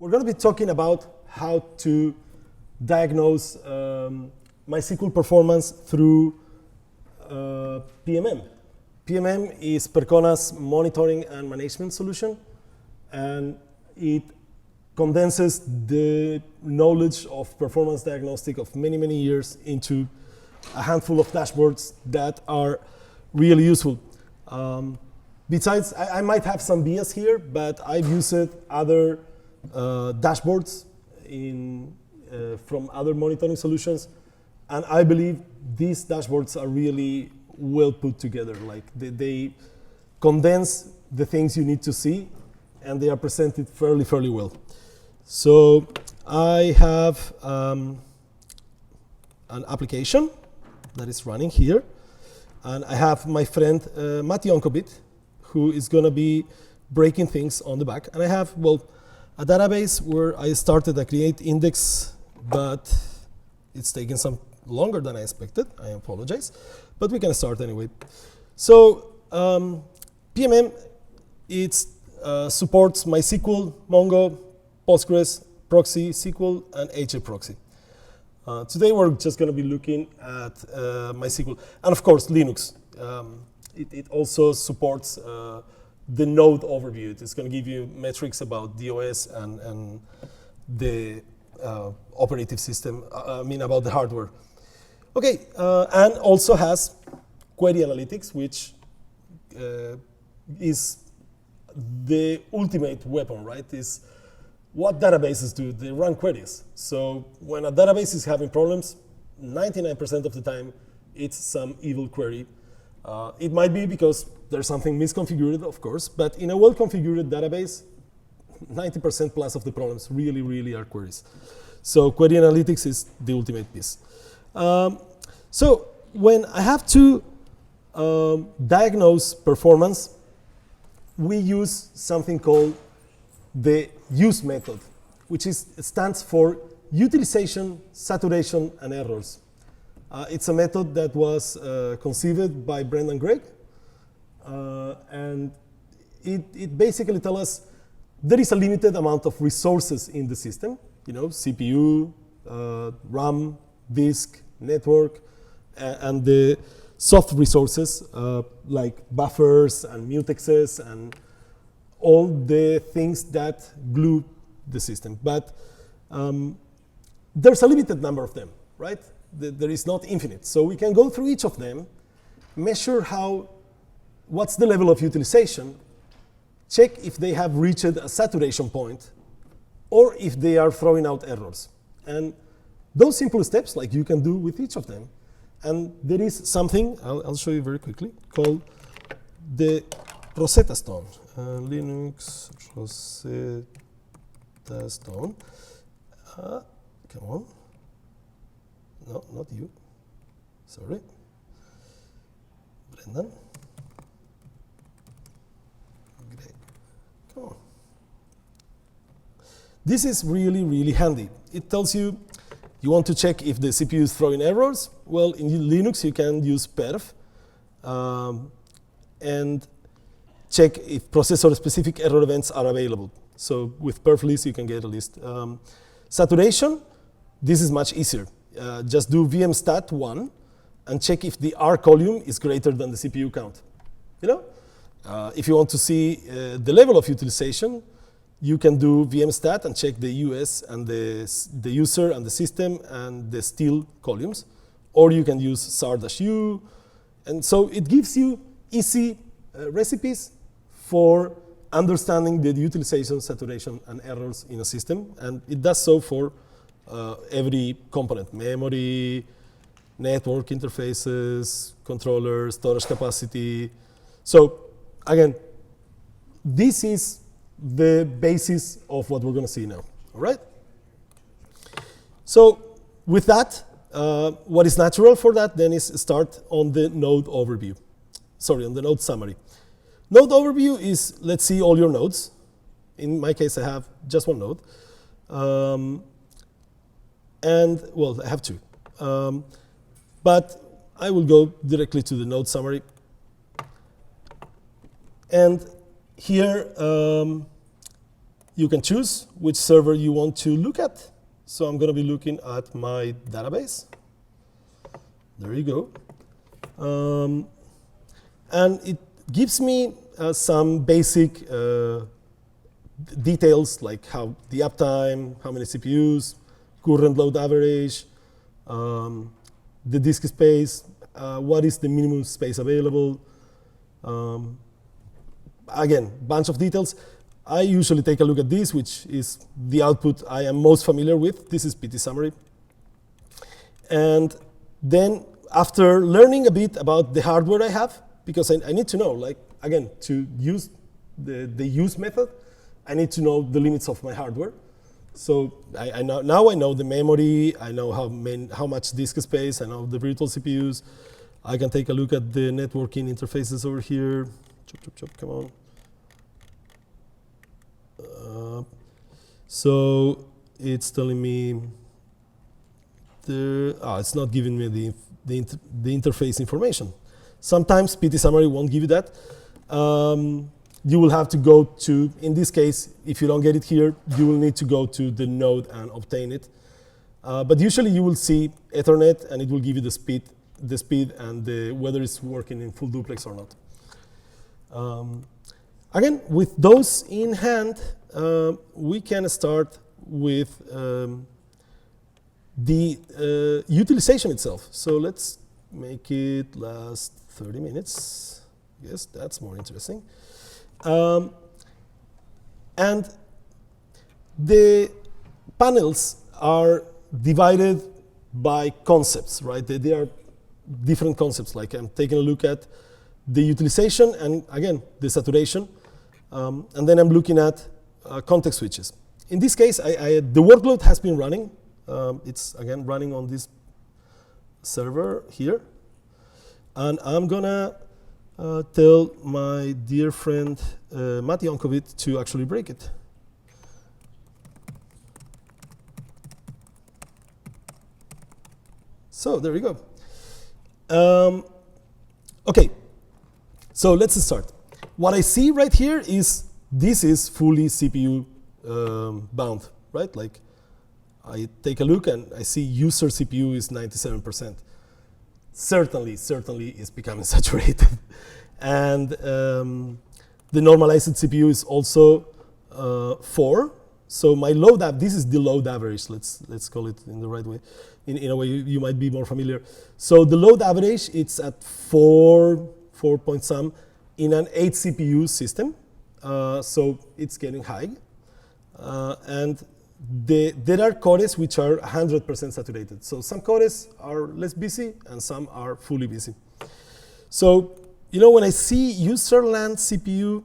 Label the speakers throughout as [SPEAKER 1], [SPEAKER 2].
[SPEAKER 1] We're going to be talking about how to diagnose MySQL performance through PMM. PMM is Percona's monitoring and management solution, and it condenses the knowledge of performance diagnostic of many, many years into a handful of dashboards that are really useful. Besides, I might have some bias here, but I've used other dashboards from other monitoring solutions, and I believe these dashboards are really well put together. Like they condense the things you need to see, and they are presented fairly well. So I have an application that is running here, and I have my friend Matt Yonkobit, who is going to be breaking things on the back. And I have, well, a database where I started a create index, but it's taken some longer than I expected. I apologize, but we can start anyway. So PMM, it supports MySQL, Mongo, Postgres, Proxy, SQL, and HA Proxy. Today we're just going to be looking at MySQL, and of course Linux. It also supports the node overview. It's going to give you metrics about DOS and the operating system, about the hardware. Okay, and also has query analytics, which is the ultimate weapon, right? Is what databases do. They run queries. So when a database is having problems, 99% of the time, it's some evil query. It might be because there's something misconfigured, of course, but in a well-configured database, 90% plus of the problems really are queries. So query analytics is the ultimate piece. So when I have to diagnose performance, we use something called the use method, which stands for utilization, saturation, and errors. It's a method that was conceived by Brendan Gregg, and it basically tells us there is a limited amount of resources in the system, CPU, RAM, disk, network, and the soft resources like buffers and mutexes and all the things that glue the system. But there's a limited number of them, right? There is not infinite. So we can go through each of them, measure what's the level of utilization, check if they have reached a saturation point, or if they are throwing out errors. And those simple steps, like you can do with each of them. And there is something, I'll show you very quickly, called the Rosetta Stone. Linux Rosetta Stone. Come on. No, not you. Sorry. Brendan. Gregg. Come on. This is really handy. It tells you want to check if the CPU is throwing errors. Well, in Linux, you can use perf and check if processor-specific error events are available. So with perf list, you can get a list. Saturation, this is much easier. Just do vmstat1 and check if the R column is greater than the CPU count. If you want to see the level of utilization, you can do vmstat and check the US and the user and the system and the still columns, or you can use sar-u. And so it gives you easy recipes for understanding the utilization, saturation, and errors in a system. And it does so for every component: memory, network interfaces, controllers, storage capacity. So again, this is the basis of what we're going to see now. All right? So with that, what is natural for that then is start on the node overview. Sorry, on the node summary. Node overview is, let's see all your nodes. In my case, I have just one node. And, well, I have two. But I will go directly to the node summary. And here, You can choose which server you want to look at. So I'm going to be looking at my database. There you go. And it gives me some basic details like how the uptime, how many CPUs, current load average, the disk space, what is the minimum space available. Again, bunch of details. I usually take a look at this, which is the output I am most familiar with. This is PT Summary. And then after learning a bit about the hardware I have, because I need to know, like, again, to use the use method, I need to know the limits of my hardware. So now I know the memory, I know how much disk space, I know the virtual CPUs. I can take a look at the networking interfaces over here. Chop, chop, chop, come on. So it's telling me it's not giving me the interface information. Sometimes PT Summary won't give you that. You will have to go to, in this case, if you don't get it here, you will need to go to the node and obtain it. But usually you will see Ethernet, and it will give you the speed and whether it's working in full duplex or not. Again, with those in hand, we can start with the utilization itself. So let's make it last 30 minutes. Yes, that's more interesting. And the panels are divided by concepts, right? They are different concepts. Like I'm taking a look at the utilization and, again, the saturation. And then I'm looking at context switches. In this case, the workload has been running. It's, again, running on this server here. And I'm going to tell my dear friend Mati Onkovic to actually break it. So there we go. OK, so let's start. What I see right here is this is fully CPU bound, right? Like I take a look and I see user CPU is 97%. Certainly is becoming saturated. And the normalized CPU is also 4. So my load this is the load average. Let's call it in the right way. In a way you might be more familiar. So the load average, it's at 4 point some in an 8 CPU system. So it's getting high. And there are cores which are 100% saturated. So some cores are less busy and some are fully busy. So, you know, when I see user land CPU,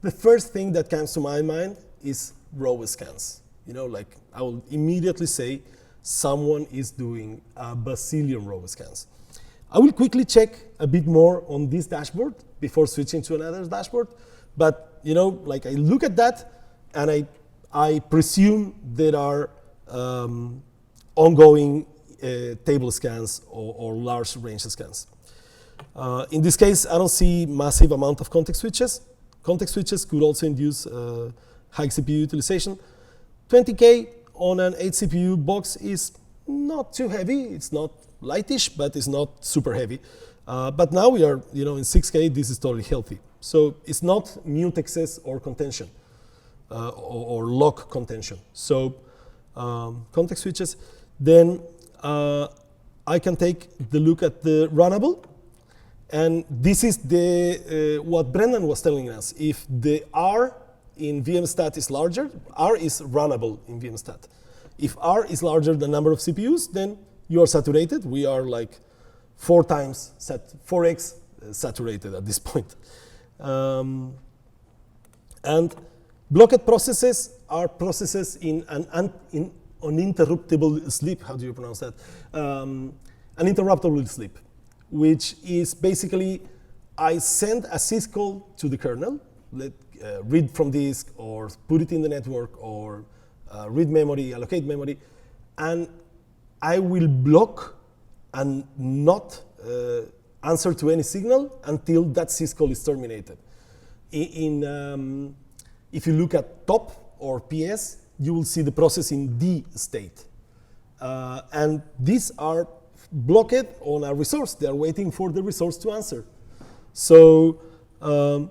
[SPEAKER 1] the first thing that comes to my mind is row scans. You know, like I will immediately say someone is doing a bazillion row scans. I will quickly check a bit more on this dashboard before switching to another dashboard. But, you know, like I look at that and I presume there are ongoing table scans or large range scans. In this case, I don't see massive amount of context switches. Context switches could also induce high CPU utilization. 20K on an 8 CPU box is not too heavy. It's not lightish, but it's not super heavy. But now we are, you know, in 6K. This is totally healthy. So it's not mutexes or contention or lock contention. So context switches. Then I can take the look at the runnable. And this is what Brendan was telling us. If the R in VMstat is larger, R is runnable in VMstat. If R is larger than number of CPUs, then you are saturated. We are like 4x saturated at this point. And blocked processes are processes in an uninterruptible sleep. How do you pronounce that? Uninterruptible sleep, which is basically I send a syscall to the kernel, read from disk or put it in the network or read memory, allocate memory, and I will block and not answer to any signal until that syscall is terminated. If you look at top or PS, you will see the process in D state. And these are blocked on a resource. They are waiting for the resource to answer. So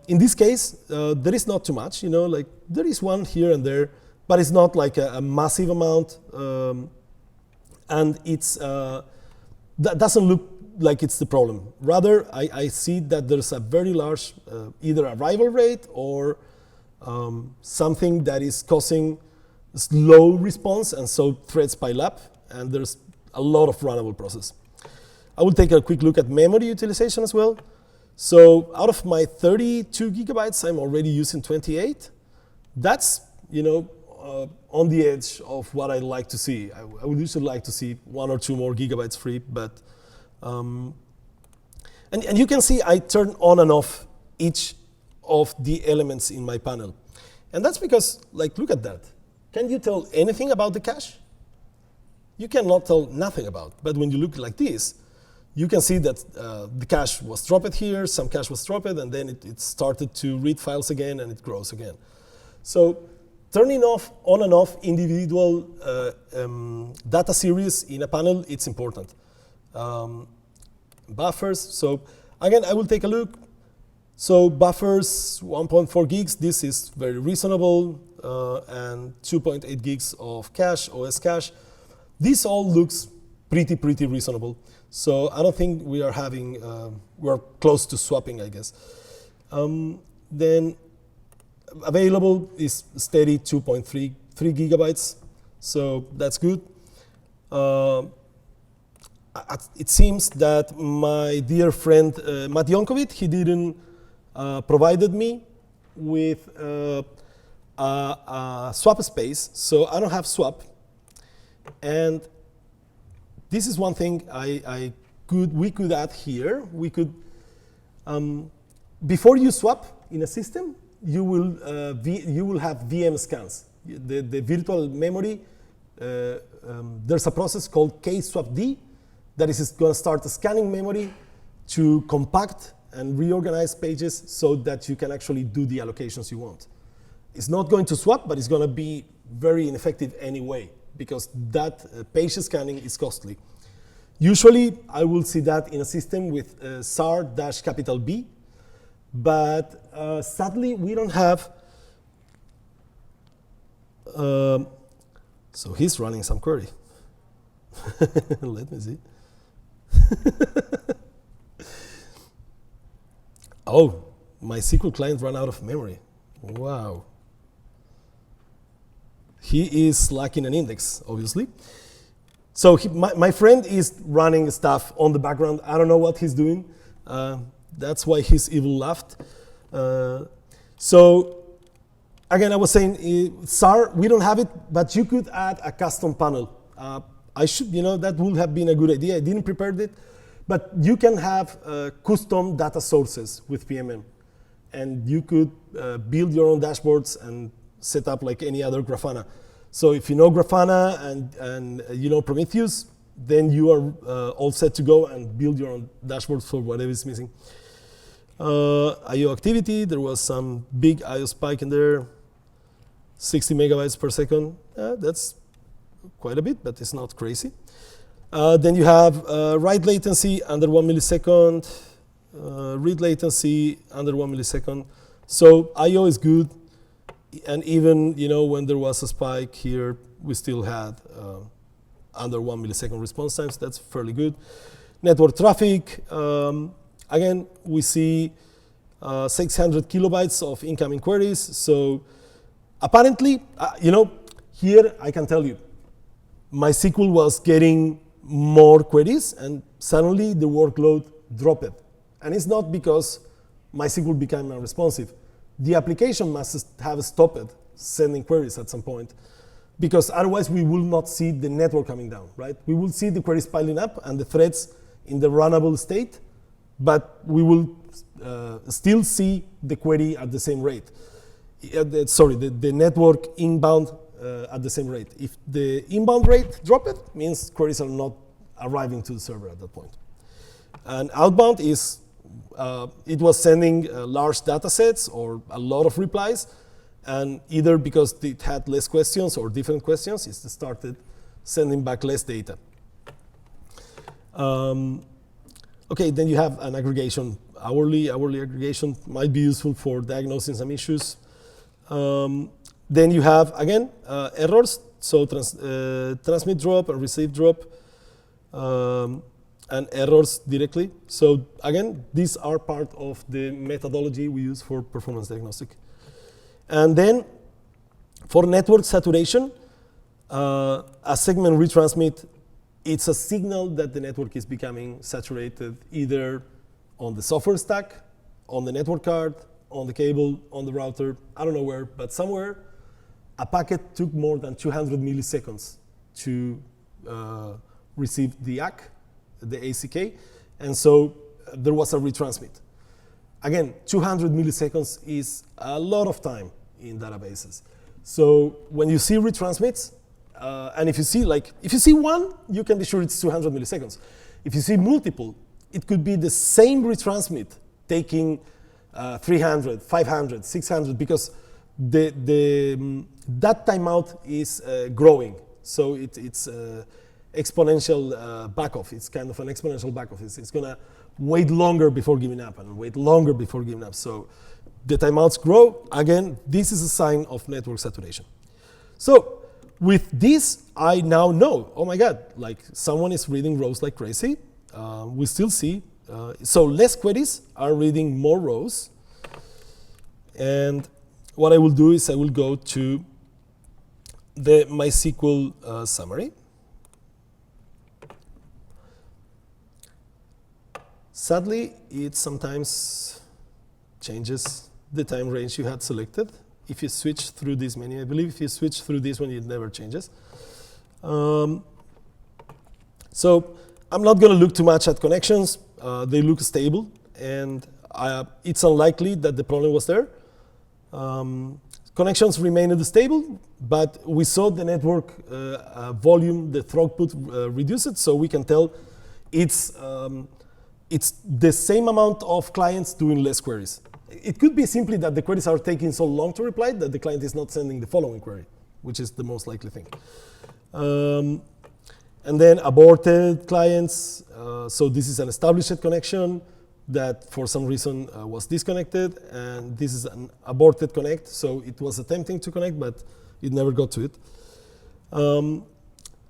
[SPEAKER 1] in this case, there is not too much, like there is one here and there, but it's not like a massive amount. And it's, that doesn't look like it's the problem. Rather, I see that there's a very large either arrival rate or something that is causing slow response, and so threads pile up, and there's a lot of runnable process. I will take a quick look at memory utilization as well. So out of my 32 gigabytes, I'm already using 28. That's, on the edge of what I like to see. I would usually like to see 1 or 2 more gigabytes free, but and you can see I turn on and off each of the elements in my panel. And that's because, look at that. Can you tell anything about the cache? You cannot tell nothing about. But when you look like this, you can see that the cache was dropped here, some cache was dropped, and then it started to read files again, and it grows again. So turning on and off individual data series in a panel, it's important. Buffers, so again, I will take a look. So buffers, 1.4 gigs, this is very reasonable, and 2.8 gigs of cache, OS cache. This all looks pretty reasonable. So I don't think we are having, we're close to swapping, I guess. Then available is steady 2.3 gigabytes, so that's good. It seems that my dear friend Matt Yankovic, he didn't provided me with a swap space, so I don't have swap. And this is one thing we could add here. We could, before you swap in a system, you will have VM scans. The virtual memory, there's a process called kswapd that is going to start scanning memory to compact and reorganize pages so that you can actually do the allocations you want. It's not going to swap, but it's going to be very ineffective anyway, because that page scanning is costly. Usually, I will see that in a system with SAR-B, but sadly, we don't have. So he's running some query. Let me see. Oh, my SQL client ran out of memory. Wow. He is lacking an index, obviously. So my friend is running stuff on the background. I don't know what he's doing. That's why his evil laughed. So again, I was saying, SAR, we don't have it, but you could add a custom panel. I should, that would have been a good idea. I didn't prepare it, but you can have custom data sources with PMM. And you could build your own dashboards and set up like any other Grafana. So if you know Grafana and you know Prometheus, then you are all set to go and build your own dashboards for whatever is missing. I/O activity, there was some big I/O spike in there, 60 megabytes per second. That's quite a bit, but it's not crazy. Then you have write latency under 1 millisecond, read latency under 1 millisecond. So I/O is good, and even when there was a spike here, we still had under 1 millisecond response times. That's fairly good. Network traffic, again, we see 600 kilobytes of incoming queries. So apparently, here I can tell you, MySQL was getting more queries, and suddenly the workload dropped. And it's not because MySQL became unresponsive. The application must have stopped sending queries at some point, because otherwise we will not see the network coming down, right? We will see the queries piling up and the threads in the runnable state, but we will still see the query at the same rate. The network inbound at the same rate. If the inbound rate dropped, means queries are not arriving to the server at that point. And outbound is, it was sending large data sets or a lot of replies, And either because it had less questions or different questions, it started sending back less data. Okay, then you have an aggregation. Hourly aggregation might be useful for diagnosing some issues. Then you have, again, errors. So transmit drop and receive drop, and errors directly. So again, these are part of the methodology we use for performance diagnostic. And then for network saturation, a segment retransmit, it's a signal that the network is becoming saturated either on the software stack, on the network card, on the cable, on the router, I don't know where, but somewhere a packet took more than 200 milliseconds to receive the ACK, the ACK, and so there was a retransmit. Again, 200 milliseconds is a lot of time in databases. So when you see retransmits, and if you see one, you can be sure it's 200 milliseconds. If you see multiple, it could be the same retransmit taking 300, 500, 600, because that timeout is growing. So it's exponential backoff. It's kind of an exponential backoff. It's going to wait longer before giving up and wait longer before giving up. So the timeouts grow. Again, this is a sign of network saturation. So with this, I now know, oh my God, like someone is reading rows like crazy. We still see. So less queries are reading more rows. And what I will do is I will go to the Mysql summary. Sadly, it sometimes changes the time range you had selected. If you switch through this menu, I believe if you switch through this one, it never changes. So I'm not going to look too much at connections. They look stable, and it's unlikely that the problem was there. Connections remained stable, but we saw the network volume, the throughput reduced, so we can tell it's the same amount of clients doing less queries. It could be simply that the queries are taking so long to reply that the client is not sending the following query, which is the most likely thing. And then aborted clients. So this is an established connection that for some reason was disconnected, and this is an aborted connect. So it was attempting to connect, but it never got to it.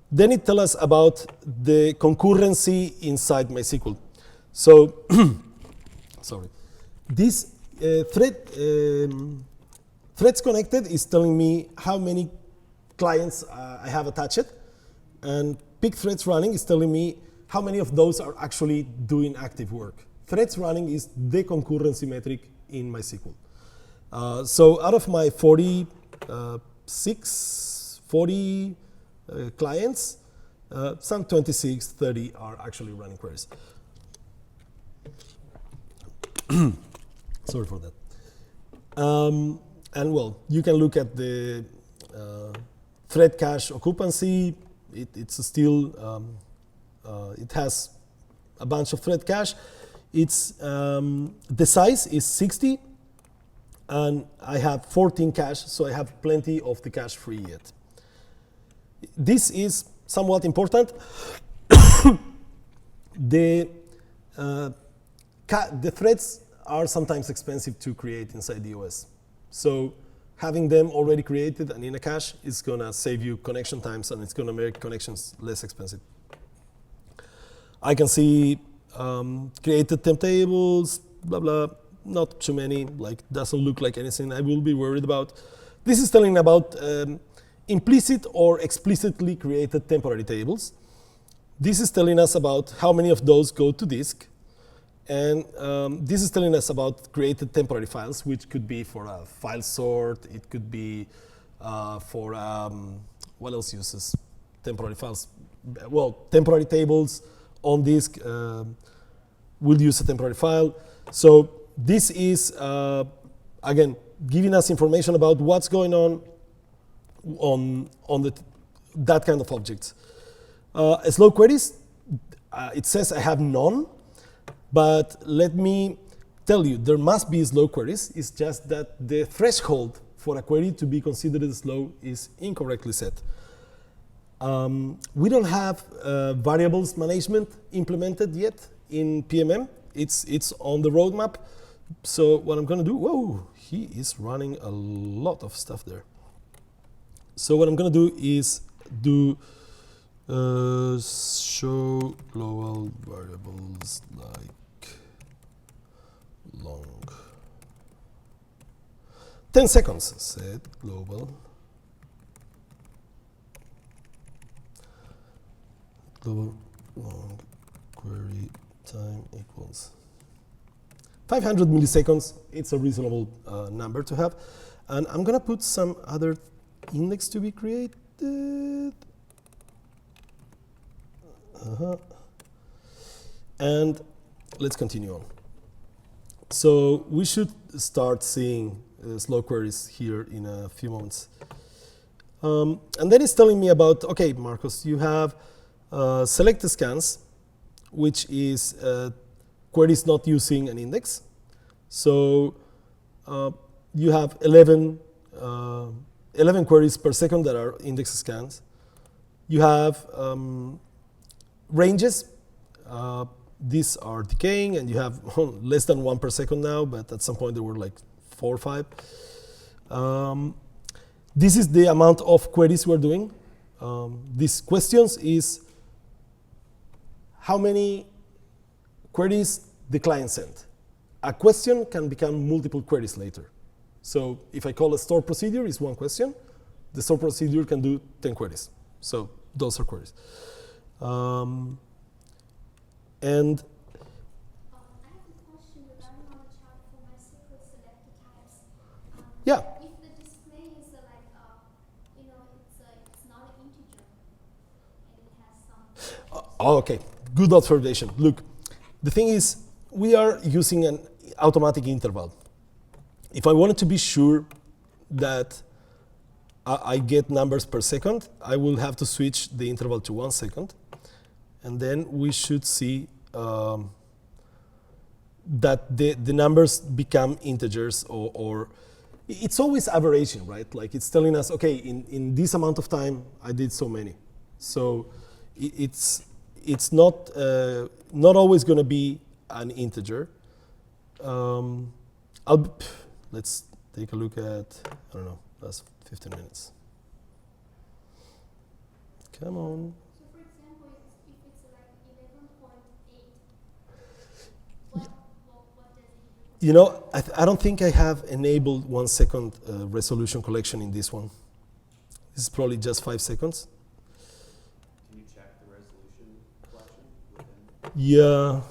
[SPEAKER 1] Then it tells us about the concurrency inside MySQL. So, sorry. This threads connected is telling me how many clients I have attached, and peak threads running is telling me how many of those are actually doing active work. Threads running is the concurrency metric in MySQL. So out of my 40 clients, some 26, 30 are actually running queries. Sorry for that. And well, you can look at the thread cache occupancy. It's still, it has a bunch of thread cache. It's, the size is 60, and I have 14 cache, so I have plenty of the cache free yet. This is somewhat important. The threads are sometimes expensive to create inside the OS. So having them already created and in a cache is going to save you connection times, and it's going to make connections less expensive. I can see created temp tables, blah, blah, not too many, like doesn't look like anything I will be worried about. This is telling about implicit or explicitly created temporary tables. This is telling us about how many of those go to disk. And this is telling us about created temporary files, which could be for a file sort. It could be for, what else uses temporary files? Well, temporary tables on disk will use a temporary file. So this is, again, giving us information about what's going on that kind of objects. Slow queries, it says I have none. But let me tell you, there must be slow queries. It's just that the threshold for a query to be considered slow is incorrectly set. We don't have variables management implemented yet in PMM. It's on the roadmap. So what I'm going to do, whoa, he is running a lot of stuff there. So what I'm going to do is do show global variables like long. 10 seconds, set global long query time equals 500 milliseconds. It's a reasonable number to have. And I'm going to put some other index to be created. And let's continue on. So we should start seeing slow queries here in a few moments. And then it's telling me about, okay, Marcos, you have select scans, which is queries not using an index. So you have 11 queries per second that are index scans. You have ranges. These are decaying, and you have less than 1 per second now, but at some point there were like 4 or 5. This is the amount of queries we're doing. These questions is how many queries the client sent. A question can become multiple queries later. So if I call a store procedure, it's 1 question. The store procedure can do 10 queries. So those are queries. And
[SPEAKER 2] I have a question regarding on the chart for Mysql selected types.
[SPEAKER 1] yeah.
[SPEAKER 2] If the display is like, it's not an integer, and it has some.
[SPEAKER 1] Okay, good observation. Look, the thing is, we are using an automatic interval. If I wanted to be sure that I get numbers per second, I will have to switch the interval to 1 second. And then we should see that the numbers become integers, or it's always averaging, right? Like it's telling us, okay, in this amount of time, I did so many. So it's not always going to be an integer. Let's take a look at, I don't know, that's 15 minutes. Come on.
[SPEAKER 2] So for example, if it's like 11.8, what does it
[SPEAKER 1] You know, I don't think I have enabled 1 second resolution collection in this one. This is probably just 5 seconds.
[SPEAKER 3] Can you check the resolution collection within?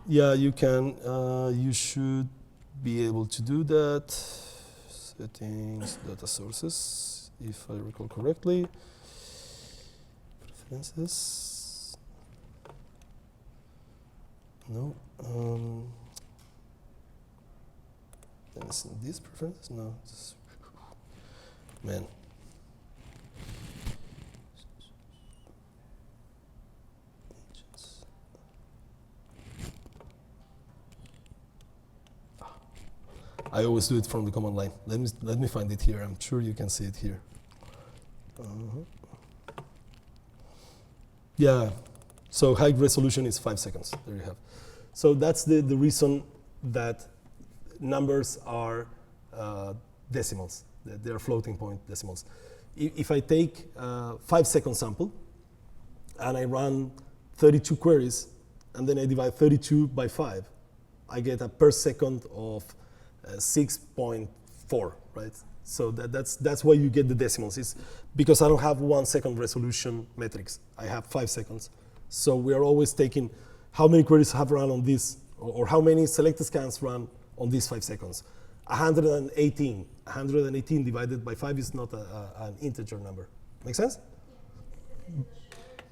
[SPEAKER 1] Yeah, you can. You should be able to do that. Settings, data sources, if I recall correctly. Preferences. No. These preferences? No. Man. I always do it from the command line. Let me find it here. I'm sure you can see it here. Yeah. So high resolution is 5 seconds. There you have. So that's the reason that numbers are decimals. They are floating point decimals. If I take a 5 second sample and I run 32 queries and then I divide 32 by 5, I get a per second of 6.4, right? So that's why you get the decimals. It's because I don't have 1 second resolution metrics. I have 5 seconds. So we are always taking how many queries have run on this, or how many selected scans run on these 5 seconds. 118. 118 divided by 5 is not an integer number. Make sense?
[SPEAKER 4] Is it a shared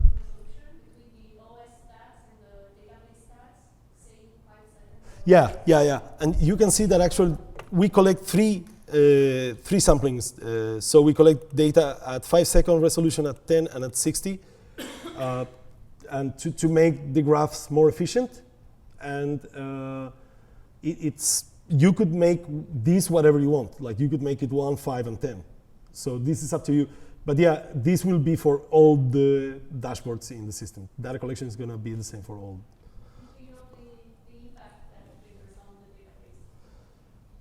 [SPEAKER 4] resolution between the OS stats and the database stats, say 5 seconds?
[SPEAKER 1] Yeah. And you can see that actually we collect three samplings. So we collect data at 5 second resolution, at 10, and at 60, and to make the graphs more efficient. And it's you could make this whatever you want. Like you could make it 1, 5, and 10. So this is up to you. But yeah, this will be for all the dashboards in the system. Data collection is going to be the same for all.
[SPEAKER 4] Do you know the impact that triggers on the database?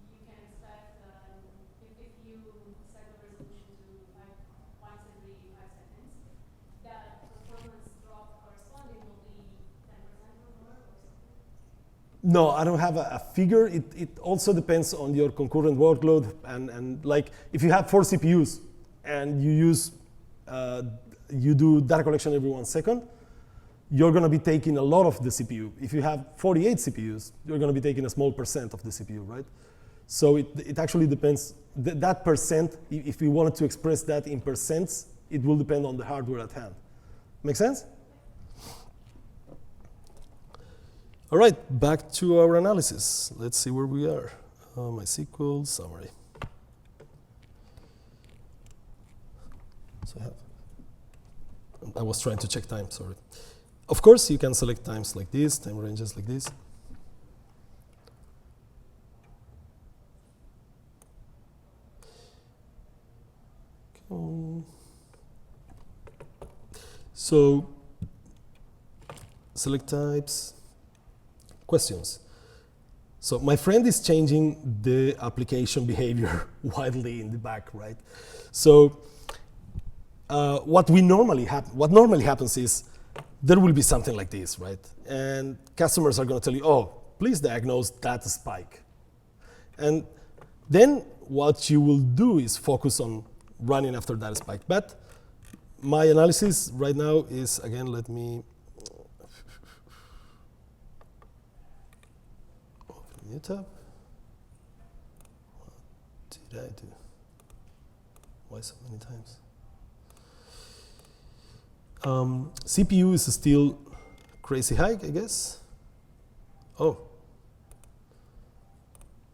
[SPEAKER 4] You can expect if you set the resolution to once every 5 seconds, that performance drop corresponding will be 10% or more or something?
[SPEAKER 1] No, I don't have a figure. It also depends on your concurrent workload. And like if you have 4 CPUs and you do data collection every 1 second, you're going to be taking a lot of the CPU. If you have 48 CPUs, you're going to be taking a small percent of the CPU, right? So it actually depends. That percent, if we wanted to express that in percents, it will depend on the hardware at hand. Make sense? All right, back to our analysis. Let's see where we are. Mysql Summary. So I was trying to check time, sorry. Of course, you can select times like this, time ranges like this. So, select types, questions. So my friend is changing the application behavior widely in the back, right? So what normally happens is there will be something like this, right? And customers are going to tell you, oh, please diagnose that spike. And then what you will do is focus on running after that spike. But my analysis right now is, again, let me open new tab. What did I do? Why so many times? CPU is still crazy high, I guess. Oh.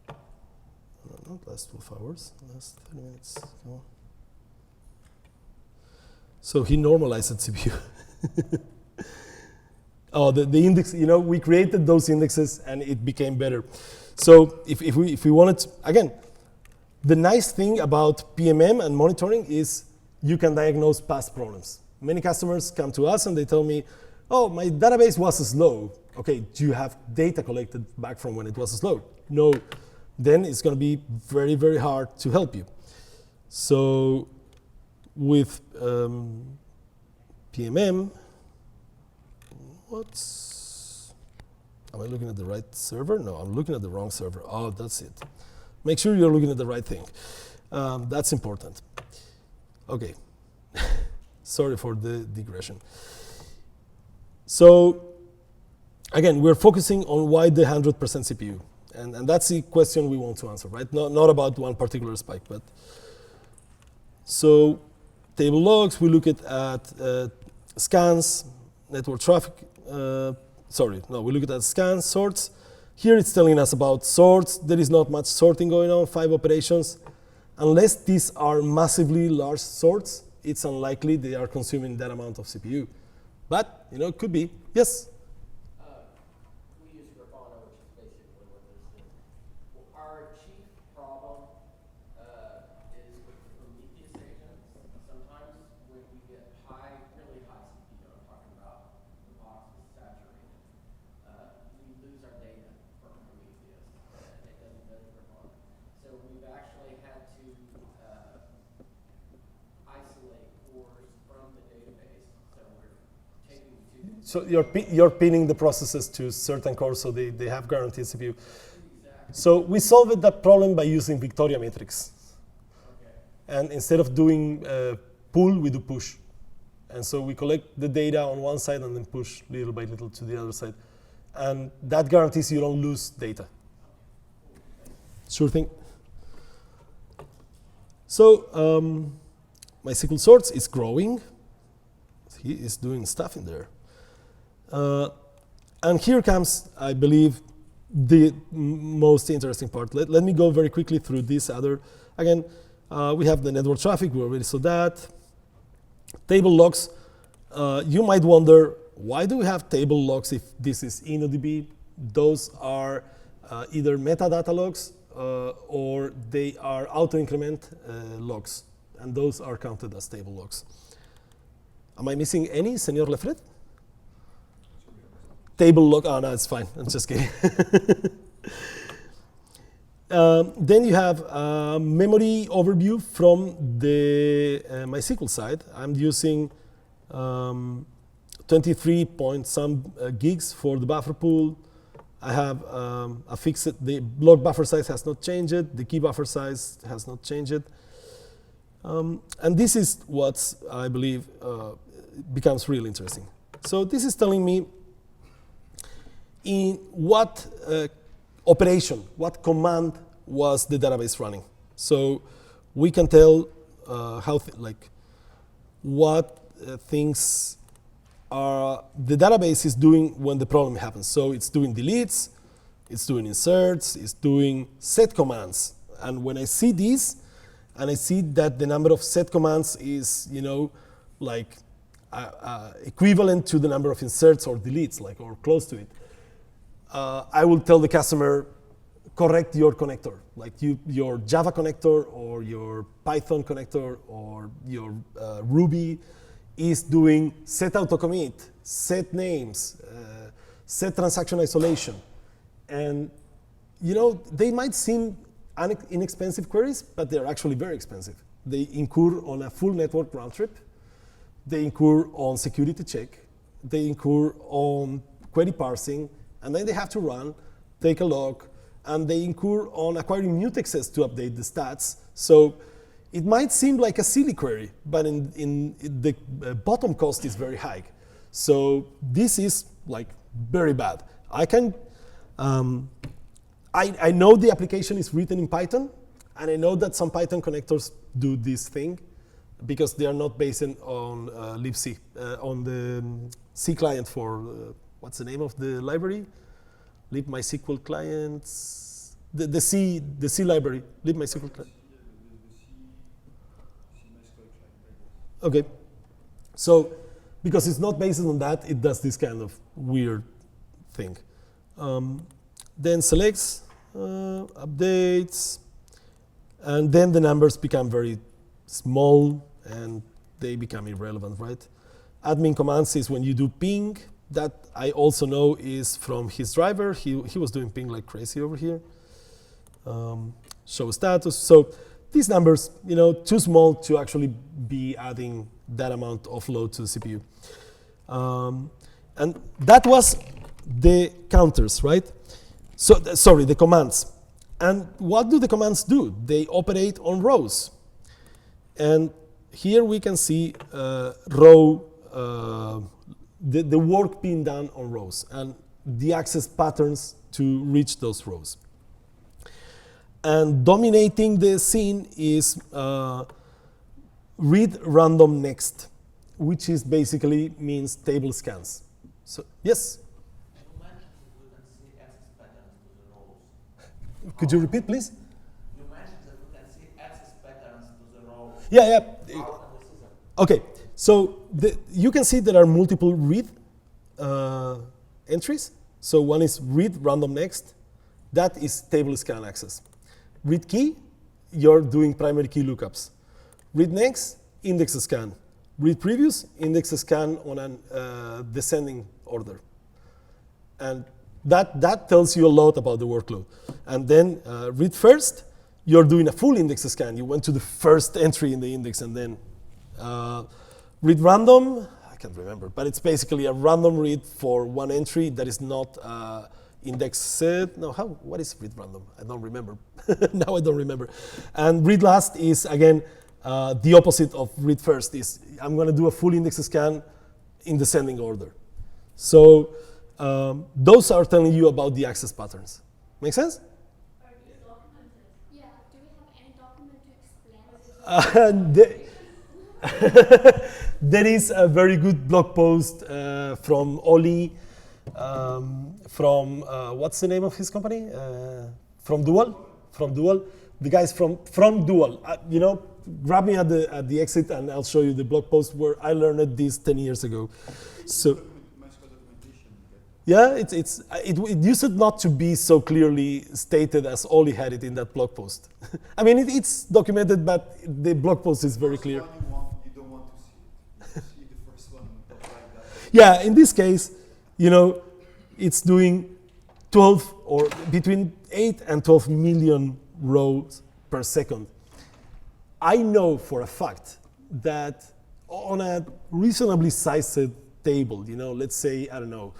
[SPEAKER 1] No, not last 12 hours, last 30 minutes. Come on. So he normalized CPU. Oh, the index, we created those indexes and it became better. So if we wanted to, again, the nice thing about PMM and monitoring is you can diagnose past problems. Many customers come to us and they tell me, oh, my database was slow. Okay, do you have data collected back from when it was slow? No. Then it's going to be very, very hard to help you. So with PMM, am I looking at the right server? No, I'm looking at the wrong server. Oh, that's it. Make sure you're looking at the right thing. That's important. Okay. Sorry for the digression. So again, we're focusing on why the 100% CPU. And that's the question we want to answer, right? Not about one particular spike, but so table logs, we look at scans, network traffic. We look at scans, sorts. Here it's telling us about sorts. There is not much sorting going on, 5 operations. Unless these are massively large sorts, it's unlikely they are consuming that amount of CPU. But, it could be. Yes?
[SPEAKER 5] We use Percona, which is basically what this is. Our chief problem is with the Prometheus agents. Sometimes when we get really high CPU, I'm talking about the box is saturated, we lose our data from Prometheus. It doesn't go to Percona. So we've actually had to isolate cores from the database. So we're taking two.
[SPEAKER 1] So you're pinning the processes to certain cores so they have guaranteed CPU.
[SPEAKER 5] Exactly.
[SPEAKER 1] So we solved that problem by using Victoria matrix.
[SPEAKER 5] Okay.
[SPEAKER 1] And instead of doing pull, we do push. And so we collect the data on one side and then push little by little to the other side. And that guarantees you don't lose data. Sure thing. So Mysql sorts is growing. He is doing stuff in there. And here comes, I believe, the most interesting part. Let me go very quickly through this other. Again, we have the network traffic. We already saw that. Table logs. You might wonder, why do we have table logs if this is InnoDB? Those are either metadata logs or they are auto-increment logs, and those are counted as table logs. Am I missing any, Señor Lefred? Table log, oh no, it's fine, I'm just kidding. Then you have memory overview from the MySQL side. I'm using 23 point some gigs for the buffer pool. I have a fixed, the block buffer size has not changed, the key buffer size has not changed. And this is what I believe becomes really interesting. So this is telling me in what operation, what command was the database running. So we can tell how, what things are the database is doing when the problem happens. So it's doing deletes, it's doing inserts, it's doing set commands. And when I see these, and I see that the number of set commands is, equivalent to the number of inserts or deletes, or close to it, I will tell the customer, correct your connector, your Java connector or your Python connector or your Ruby is doing set autocommit, set names, set transaction isolation. And they might seem inexpensive queries, but they're actually very expensive. They incur on a full network round trip. They incur on security check. They incur on query parsing. And then they have to run, take a log, and they incur on acquiring mutexes to update the stats. So it might seem like a silly query, but in the bottom cost is very high. So this is very bad. I can, I know the application is written in Python, and I know that some Python connectors do this thing because they are not based on libc, on the C client for, what's the name of the library? libMySQL clients, the C library, libMySQL client. Okay, so because it's not based on that, it does this kind of weird thing. Then selects, updates, and then the numbers become very small and they become irrelevant, right? Admin commands is when you do ping. That I also know is from his driver. He was doing ping like crazy over here. Show status. So these numbers, too small to actually be adding that amount of load to the CPU. And that was the counters, right? So sorry, the commands. And what do the commands do? They operate on rows. And here we can see row, the work being done on rows and the access patterns to reach those rows. And dominating the scene is read random next, which is basically means table scans. So yes?
[SPEAKER 5] You mentioned that we can see access patterns to the rows.
[SPEAKER 1] Could you repeat, please?
[SPEAKER 5] You mentioned that we can see access patterns to the rows.
[SPEAKER 1] Yeah.
[SPEAKER 5] How can we see them?
[SPEAKER 1] Okay, so you can see there are multiple read entries. So one is read random next. That is table scan access. Read key, you're doing primary key lookups. Read next, index scan. Read previous, index scan on a descending order. And that tells you a lot about the workload. And then read first, you're doing a full index scan. You went to the first entry in the index, and then read random, I can't remember, but it's basically a random read for one entry that is not indexed. No, what is read random? I don't remember. Now I don't remember. And read last is, again, the opposite of read first is I'm going to do a full index scan in descending order. So those are telling you about the access patterns. Make sense?
[SPEAKER 4] Are these documented?
[SPEAKER 2] Yeah, do we have any document to explain?
[SPEAKER 1] There is a very good blog post from Oli, from what's the name of his company? From Dual. The guys from Dual. Grab me at the exit, and I'll show you the blog post where I learned this 10 years ago. So, Yeah, it used not to be so clearly stated as Oli had it in that blog post. I mean, it's documented, but the blog post is very clear.
[SPEAKER 6] You don't want to see it. You see the first one, not like that.
[SPEAKER 1] Yeah, in this case, you know, it's doing 12 or between 8 and 12 million rows per second. I know for a fact that on a reasonably sized table, you know, let's say, I don't know,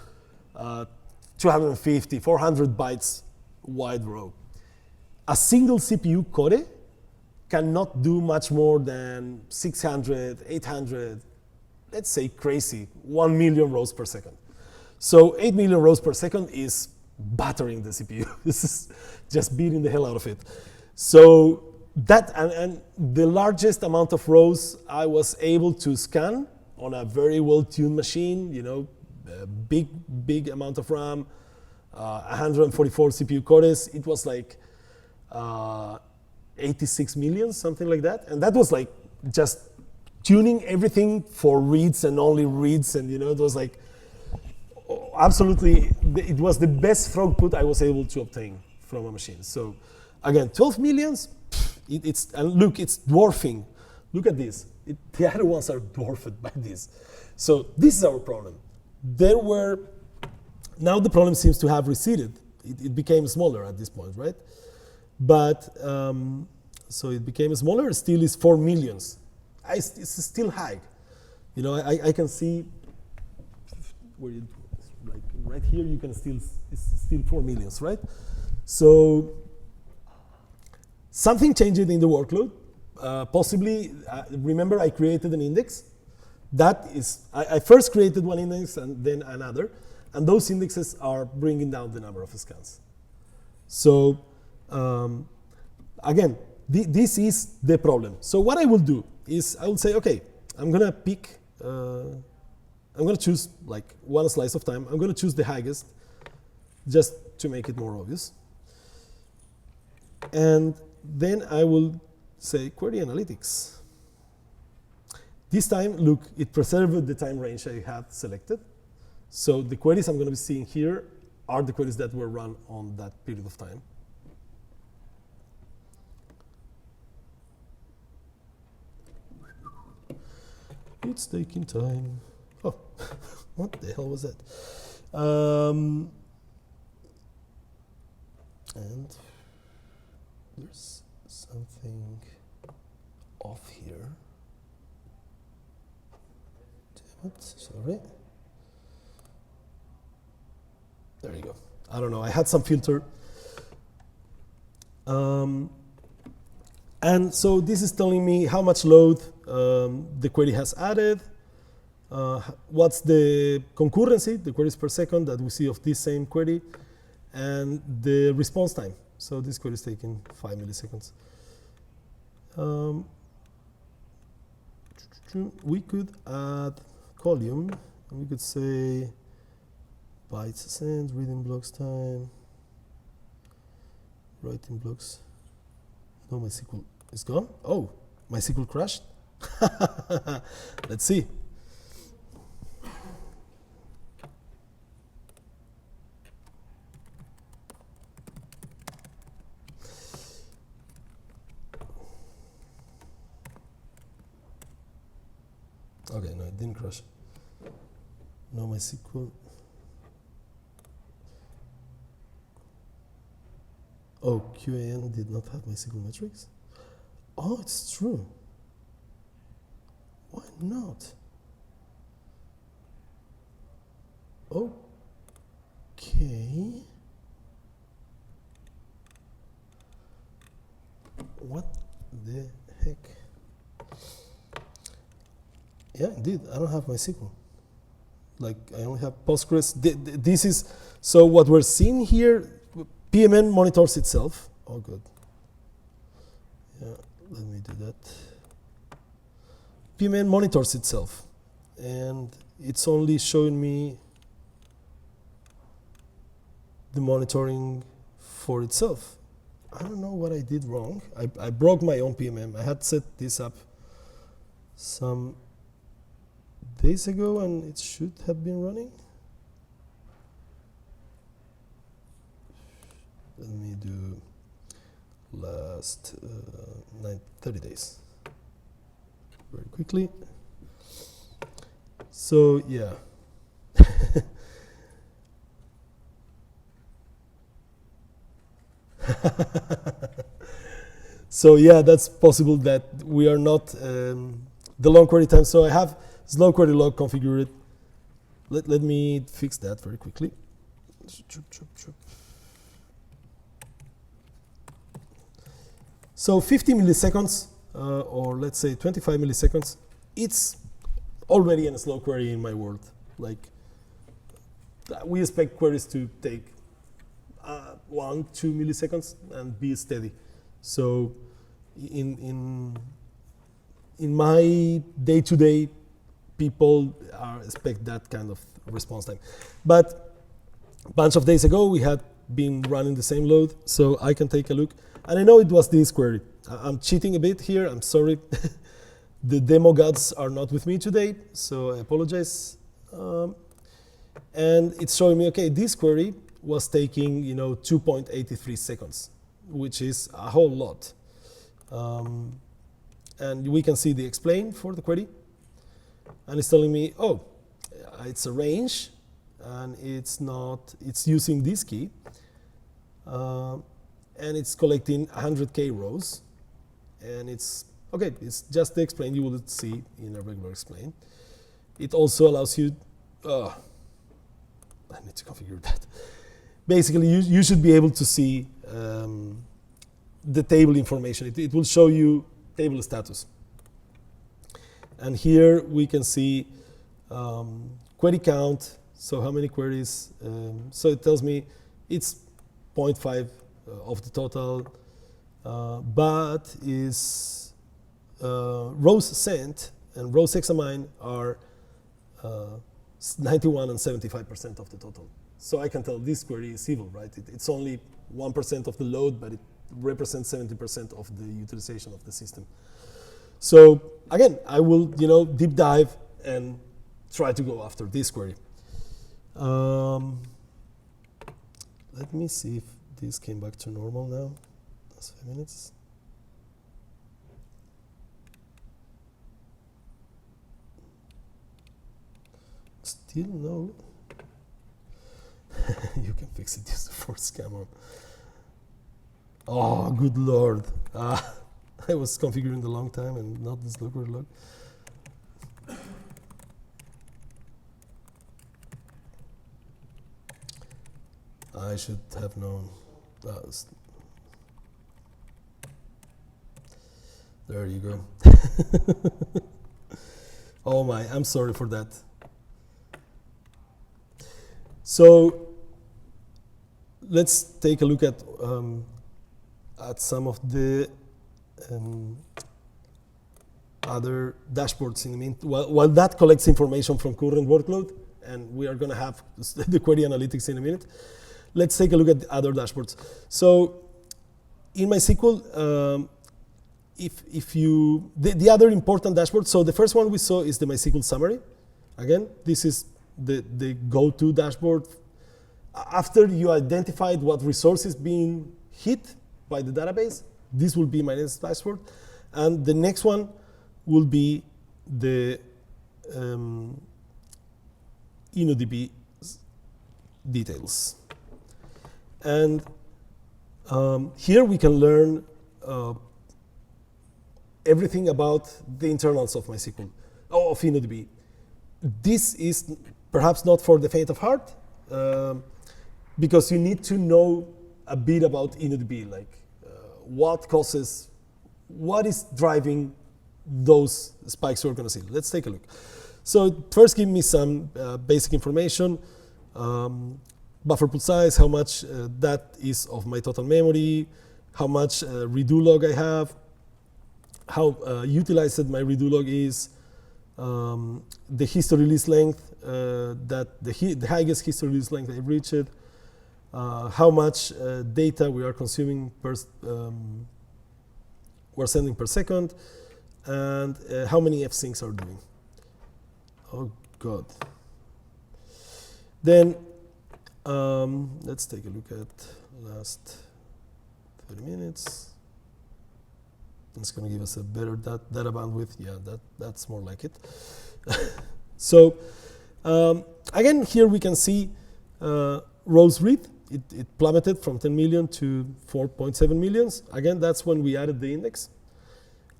[SPEAKER 1] 250, 400 bytes wide row, a single CPU core cannot do much more than 600, 800, let's say crazy, 1 million rows per second. So 8 million rows per second is battering the CPU. This is just beating the hell out of it. So that, and the largest amount of rows I was able to scan on a very well-tuned machine, you know, a big amount of RAM, 144 CPU cores, it was like 86 million, something like that. And that was like just tuning everything for reads and only reads, and you know, it was like, absolutely, it was the best throughput I was able to obtain from a machine. So again, 12 millions, and look, it's dwarfing. Look at this. The other ones are dwarfed by this. So this is our problem. Now the problem seems to have receded. It became smaller at this point, right? But, so it became smaller, still is 4 millions. It's still high. You know, I can see, where you, like right here, you can still, it's still 4 millions, right? So something changed in the workload. Possibly, remember I created an index. That is, I first created one index and then another, and those indexes are bringing down the number of scans. So again, this is the problem. So what I will do is I will say, okay, I'm gonna pick, I'm gonna choose like one slice of time. I'm gonna choose the highest just to make it more obvious. And then I will say query analytics. This time, look, it preserved the time range I had selected. So the queries I'm going to be seeing here are the queries that were run on that period of time. It's taking time. Oh, what the hell was that? And there's something off here. Damn it, sorry. There you go. I don't know, I had some filter. And so this is telling me how much load the query has added, what's the concurrency, the queries per second that we see of this same query, and the response time. So this query is taking 5 milliseconds. We could add column, and we could say bytes sent, reading blocks time, writing blocks. No, MySQL is gone. Oh, MySQL crashed. Let's see. Okay, no, it didn't crash. No, MySQL. Oh, QAN did not have MySQL metrics? Oh, it's true. Why not? Okay. What the heck? Yeah, indeed, I don't have MySQL. Like, I only have Postgres. This is, so what we're seeing here, PMM monitors itself. Oh, good. Yeah, let me do that. PMM monitors itself. And it's only showing me the monitoring for itself. I don't know what I did wrong. I broke my own PMM. I had set this up some days ago, and it should have been running. Let me do last 30 days very quickly. So yeah. So yeah, that's possible that we are not the long query time. So I have slow query log configured. Let me fix that very quickly. So 50 milliseconds, or let's say 25 milliseconds, it's already in a slow query in my world. Like, we expect queries to take 1-2 milliseconds and be steady. So in my day-to-day, people expect that kind of response time. But a bunch of days ago, we had been running the same load, so I can take a look. And I know it was this query. I'm cheating a bit here, I'm sorry. The demo gods are not with me today, so I apologize. And it's showing me, okay, this query was taking 2.83 seconds, which is a whole lot. And we can see the explain for the query. And it's telling me, oh, it's a range, and it's using this key. And it's collecting 100K rows. And it's just the explain you will see in a regular explain. It also allows you, I need to configure that. Basically, you should be able to see the table information. It will show you table status. And here we can see query count, so how many queries. So it tells me it's 0.5 of the total, but is rows sent and rows examined are 91 and 75% of the total. So I can tell this query is evil, right? It's only 1% of the load, but it represents 70% of the utilization of the system. So again, I will deep dive and try to go after this query. Let me see if this came back to normal now. That's 5 minutes. Still no. You can fix it, use the force cam on. Oh, good lord. I was configuring the long time and not this local log. I should have known. There you go. Oh my, I'm sorry for that. So let's take a look at some of the other dashboards in a minute. While that collects information from current workload, and we are going to have the query analytics in a minute, let's take a look at the other dashboards. So in MySQL, the other important dashboard, so the first one we saw is the Mysql Summary. Again, this is the go-to dashboard. After you identified what resource is being hit by the database, this will be my next dashboard. And the next one will be the InnoDB details. And here we can learn everything about the internals of MySQL, of InnoDB. This is perhaps not for the faint of heart, because you need to know a bit about InnoDB, like what is driving those spikes we're going to see. Let's take a look. So first, give me some basic information. Buffer pool size, how much that is of my total memory, how much redo log I have, how utilized my redo log is, the history list length, the highest history list length I've reached, how much data we are consuming we're sending per second, and how many fsyncs are doing. Oh God. Then let's take a look at last 30 minutes. It's going to give us a better data bandwidth. Yeah, that's more like it. So again, here we can see rows read. It plummeted from 10 million to 4.7 millions. Again, that's when we added the index.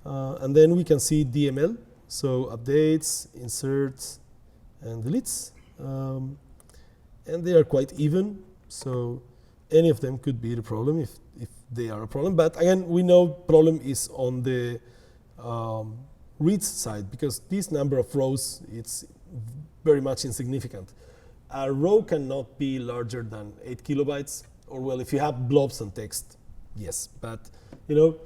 [SPEAKER 1] And then we can see DML, so updates, inserts, and deletes. And they are quite even, so any of them could be the problem if they are a problem. But again, we know problem is on the reads side, because this number of rows, it's very much insignificant. A row cannot be larger than 8 kilobytes, or well, if you have blobs and text, yes. But you know,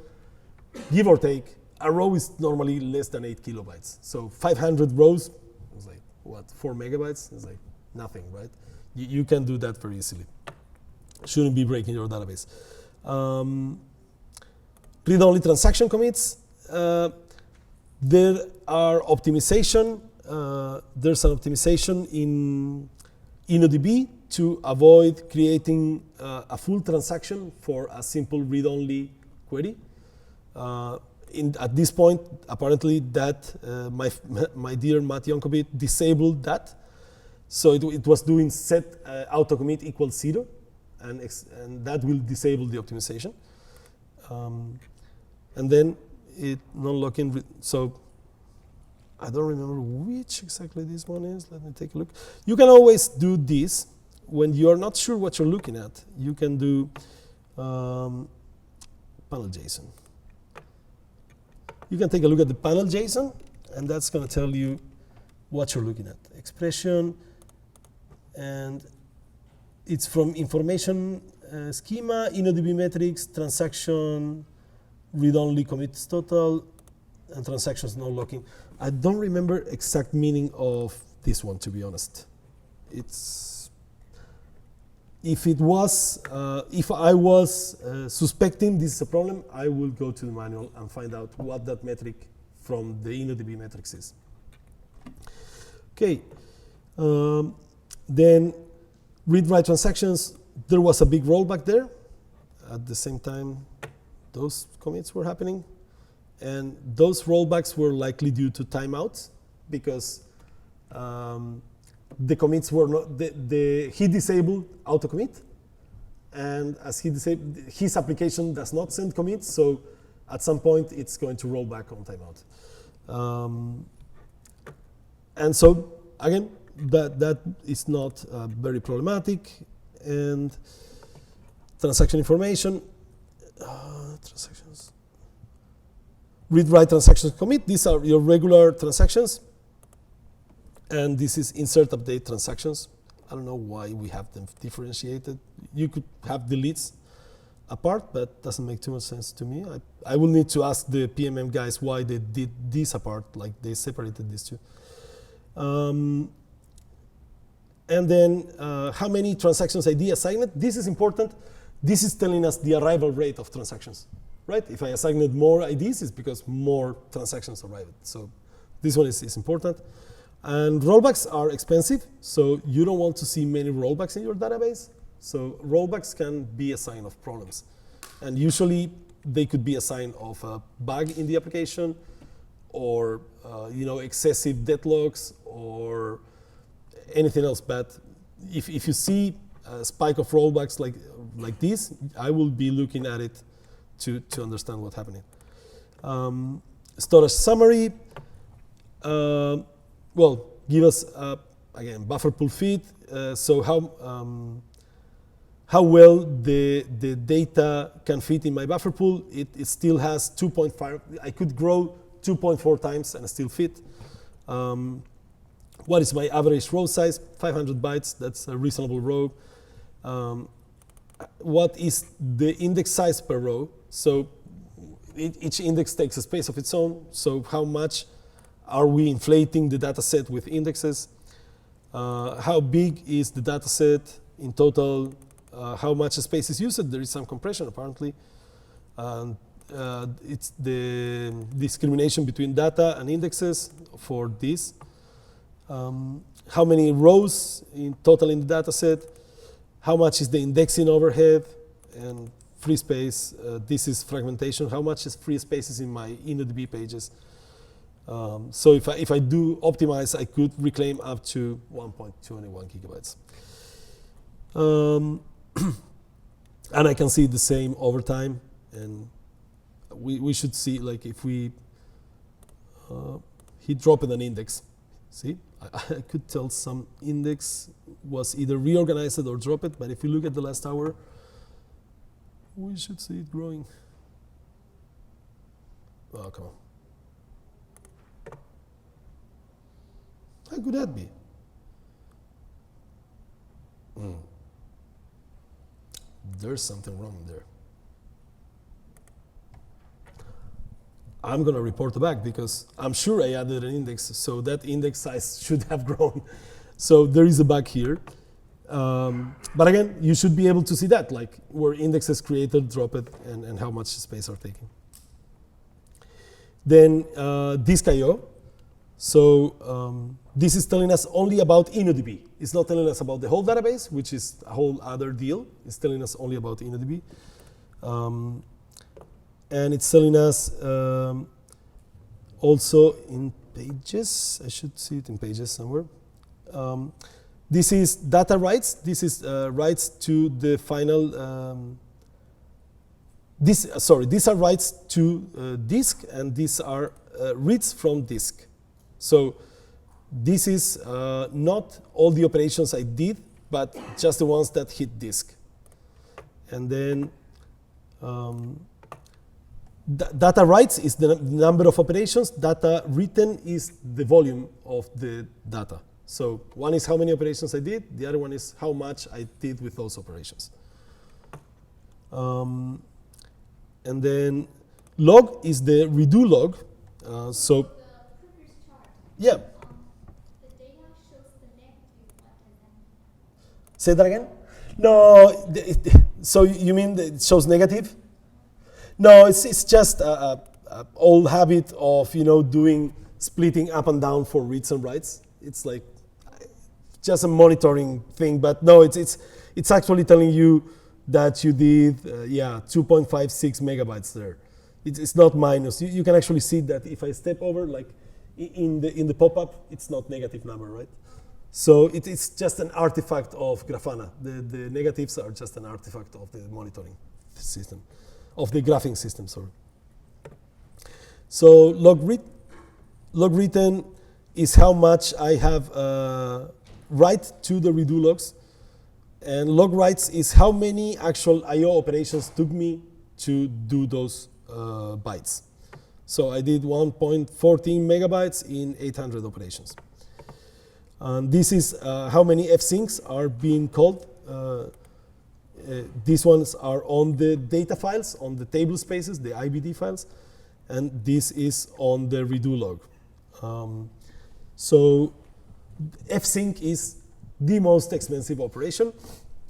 [SPEAKER 1] give or take, a row is normally less than 8 kilobytes. So 500 rows is like, what, 4 megabytes? It's like nothing, right? You can do that very easily. Shouldn't be breaking your database. Read-only transaction commits. There are optimization. There's an optimization in InnoDB to avoid creating a full transaction for a simple read-only query. At this point, apparently, that my dear Matt Yankovic disabled that. So it was doing set auto commit equals 0, and that will disable the optimization. And then it non-locking. So I don't remember which exactly this one is. Let me take a look. You can always do this when you are not sure what you're looking at. You can do panel JSON. You can take a look at the panel JSON, and that's going to tell you what you're looking at. Expression, and it's from information schema, InnoDB metrics, transaction, read-only commits total, and transactions no locking. I don't remember exact meaning of this one, to be honest. It's if I was suspecting this is a problem, I will go to the manual and find out what that metric from the InnoDB metrics is. Okay, then read-write transactions. There was a big rollback there. At the same time, those commits were happening. And those rollbacks were likely due to timeouts, because the commits were not, he disabled auto commit, and as he disabled, his application does not send commits, so at some point it's going to roll back on timeout. And so again, that is not very problematic. And transaction information, transactions. Read-write transactions commit. These are your regular transactions. And this is insert update transactions. I don't know why we have them differentiated. You could have deletes apart, but doesn't make too much sense to me. I will need to ask the PMM guys why they did this apart, like they separated these two. And then how many transactions ID assigned. This is important. This is telling us the arrival rate of transactions, right? If I assigned more IDs, it's because more transactions arrived. So this one is important. And rollbacks are expensive, so you don't want to see many rollbacks in your database. So rollbacks can be a sign of problems. And usually they could be a sign of a bug in the application, or excessive deadlocks, or anything else. But if you see a spike of rollbacks like this, I will be looking at it to understand what's happening. Storage summary. Well, give us again buffer pool fit. So how well the data can fit in my buffer pool. It still has 2.5. I could grow 2.4 times and still fit. What is my average row size? 500 bytes. That's a reasonable row. What is the index size per row? So each index takes a space of its own. So how much are we inflating the data set with indexes? How big is the data set in total? How much space is used? There is some compression apparently. It's the discrimination between data and indexes for this. How many rows in total in the data set? How much is the indexing overhead? And free space. This is fragmentation. How much is free spaces in my InnoDB pages? So if I do optimize, I could reclaim up to 1.21 gigabytes. And I can see the same over time. And we should see, like, if we he dropped an index. See, I could tell some index was either reorganized or dropped, but if you look at the last hour, we should see it growing. Oh, come on. How could that be? There's something wrong there. I'm going to report back because I'm sure I added an index, so that index size should have grown. So there is a bug here. But again, you should be able to see that, like where indexes created, dropped, and how much space are taking. Then disk I/O. So this is telling us only about InnoDB. It's not telling us about the whole database, which is a whole other deal. It's telling us only about InnoDB. And it's telling us also in pages. I should see it in pages somewhere. This is data writes. This is writes to the final. These are writes to disk, and these are reads from disk. So this is not all the operations I did, but just the ones that hit disk. And then data writes is the number of operations. Data written is the volume of the data. So one is how many operations I did. The other one is how much I did with those operations. And then log is the redo log. So
[SPEAKER 2] The previous chart,
[SPEAKER 1] yeah,
[SPEAKER 2] the data shows the negative button.
[SPEAKER 1] say that again. No, so you mean that it shows negative? No, it's just a old habit of doing splitting up and down for reads and writes. It's like just a monitoring thing, but no, it's actually telling you that you did 2.56 megabytes there. It's not minus. You can actually see that if I step over, like in the pop-up, it's not negative number, right? So it's just an artifact of Grafana. The negatives are just an artifact of the monitoring system, of the graphing system, sorry. So log written is how much I have write to the redo logs. And log writes is how many actual I/O operations took me to do those bytes. So I did 1.14 megabytes in 800 operations. And this is how many fsyncs are being called. These ones are on the data files, on the table spaces, the IBD files. And this is on the redo log. So fsync is the most expensive operation,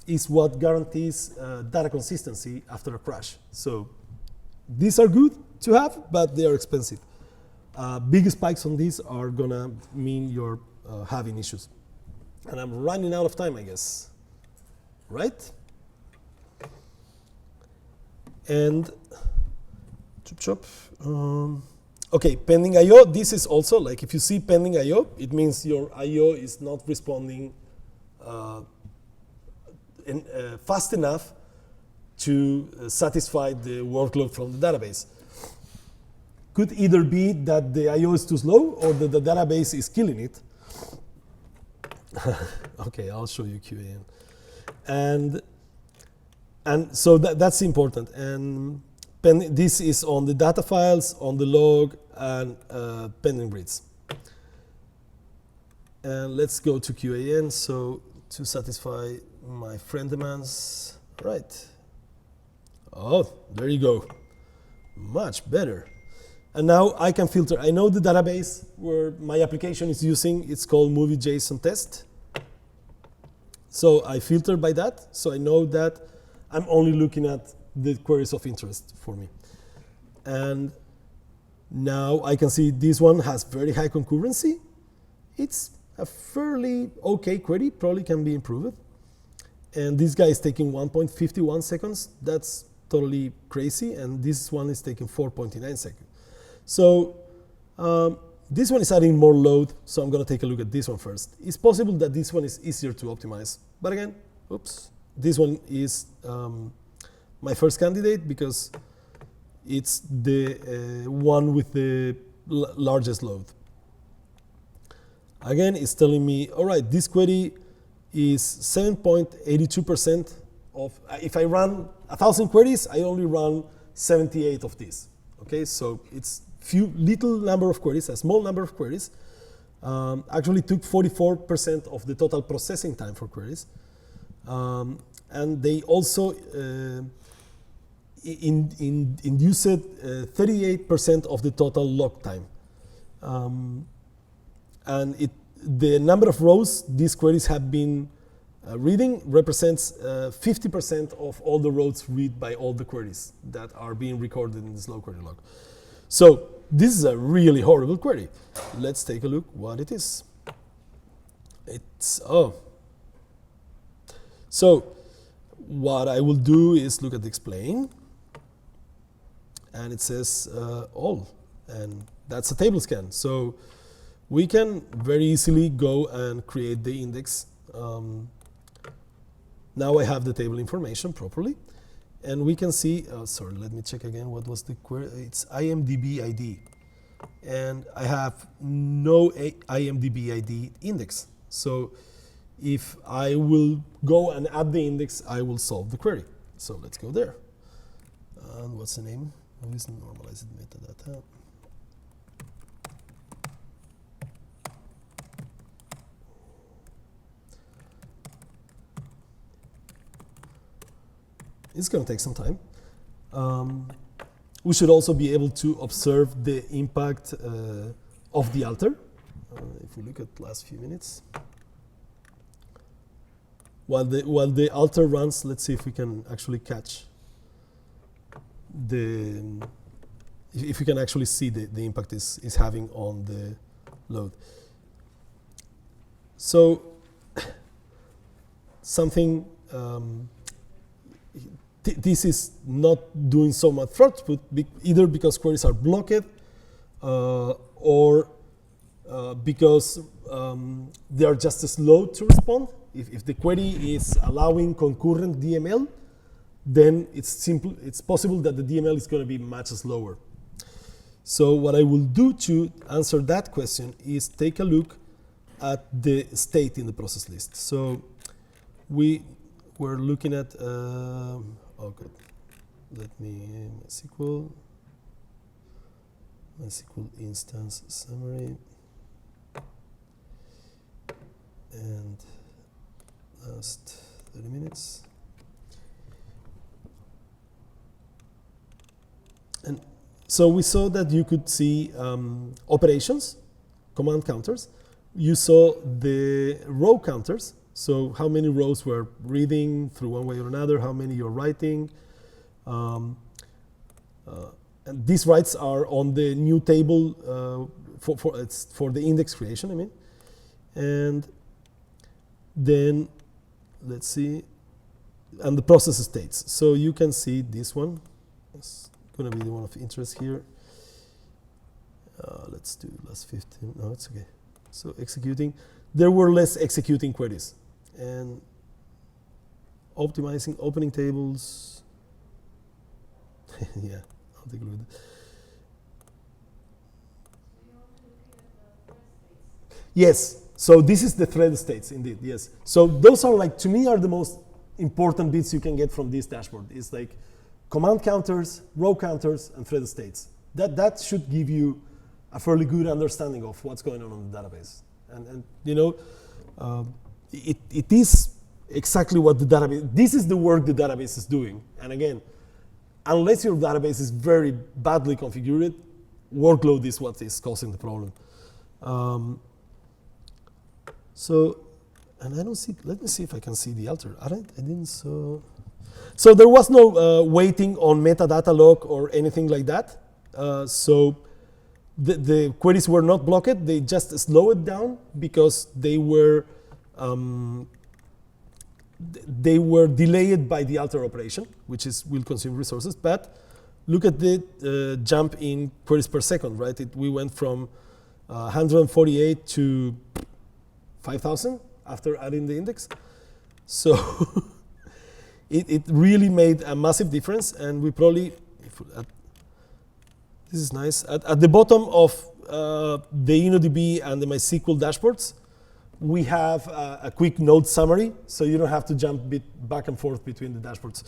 [SPEAKER 1] is what guarantees data consistency after a crash. So these are good to have, but they are expensive. Big spikes on these are gonna mean you're having issues. And I'm running out of time, I guess. Right? And chop chop. Okay, pending I/O. This is also like if you see pending I/O, it means your I/O is not responding fast enough to satisfy the workload from the database. Could either be that the I/O is too slow or that the database is killing it. Okay, I'll show you QAM. And so that's important. And this is on the data files, on the log, and pending reads. And let's go to QAM. So to satisfy my friend demands, right. Oh, there you go. Much better. And now I can filter. I know the database where my application is using. It's called movie JSON test. So I filter by that. So I know that I'm only looking at the queries of interest for me. And now I can see this one has very high concurrency. It's a fairly okay query, probably can be improved. And this guy is taking 1.51 seconds. That's totally crazy, and this one is taking 4.9 seconds. So this one is adding more load, so I'm going to take a look at this one first. It's possible that this one is easier to optimize, but again, oops, this one is my first candidate because it's the one with the largest load. Again, it's telling me, all right, this query is 7.82% of, if I run 1,000 queries, I only run 78 of these. Okay, so it's little number of queries, a small number of queries. Actually took 44% of the total processing time for queries. And they also induced 38% of the total log time. And the number of rows these queries have been reading represents 50% of all the rows read by all the queries that are being recorded in the slow query log. So this is a really horrible query. Let's take a look what it is. So what I will do is look at the explain, and it says all, and that's a table scan. So we can very easily go and create the index. Now I have the table information properly, and we can see, sorry, let me check again, what was the query? It's IMDb ID, and I have no IMDb ID index. So if I will go and add the index, I will solve the query. So let's go there. And what's the name? Always normalized metadata. It's going to take some time. We should also be able to observe the impact of the alter. If we look at the last few minutes. While the alter runs, let's see if we can actually catch if we can actually see the impact is having on the load. So something, this is not doing so much throughput, either because queries are blocked or because they are just slow to respond. If the query is allowing concurrent DML, then it's possible that the DML is going to be much slower. So what I will do to answer that question is take a look at the state in the process list. So we were looking at, okay, let me, Mysql instance summary, and last 30 minutes. And so we saw that you could see operations, command counters. You saw the row counters, so how many rows were reading through one way or another, how many you're writing. And these writes are on the new table for the index creation, I mean. And then, let's see, and the process states. So you can see this one. It's going to be the one of interest here. Let's do last 15. No, it's okay. So executing. There were less executing queries. And optimizing opening tables. Yeah, I'll take a look at it. Yes. So this is the thread states, indeed, yes. So those are like, to me, are the most important bits you can get from this dashboard. It's like command counters, row counters, and thread states. That should give you a fairly good understanding of what's going on the database. And you know, it is exactly what the database, this is the work the database is doing. And again, unless your database is very badly configured, workload is what is causing the problem. So, and I don't see, let me see if I can see the alter. I didn't, so there was no waiting on metadata log or anything like that. So the queries were not blocked. They just slowed it down because they were, they were delayed by the alter operation, which will consume resources. But look at the jump in queries per second, right? We went from 148 to 5,000 after adding the index. So it really made a massive difference, and we probably, this is nice, at the bottom of the InnoDB and the MySQL dashboards, we have a quick node summary, so you don't have to jump back and forth between the dashboards.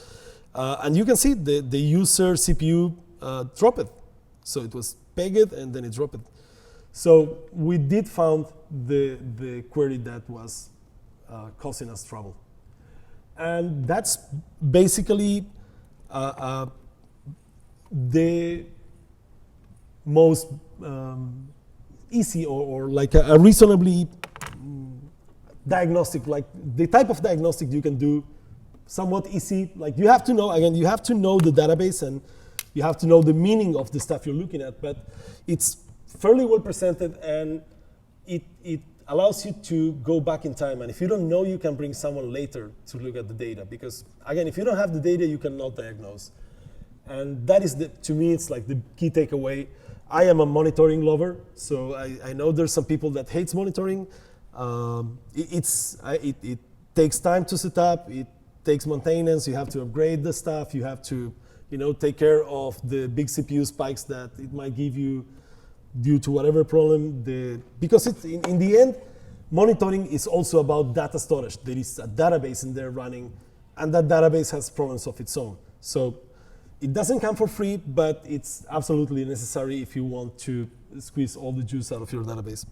[SPEAKER 1] And you can see the user CPU dropped. So it was pegged and then it dropped. So we did found the query that was causing us trouble. And that's basically the most easy or like a reasonably diagnostic, like the type of diagnostic you can do somewhat easy. Like you have to know, again, you have to know the database and you have to know the meaning of the stuff you're looking at, but it's fairly well presented and it allows you to go back in time. And if you don't know, you can bring someone later to look at the data, because again, if you don't have the data, you cannot diagnose. And that is, to me, it's like the key takeaway. I am a monitoring lover, so I know there's some people that hates monitoring. It takes time to set up. It takes maintenance. You have to upgrade the stuff. You have to, take care of the big CPU spikes that it might give you due to whatever problem. Because in the end, monitoring is also about data storage. There is a database in there running, and that database has problems of its own. So it doesn't come for free, but it's absolutely necessary if you want to squeeze all the juice out of your database.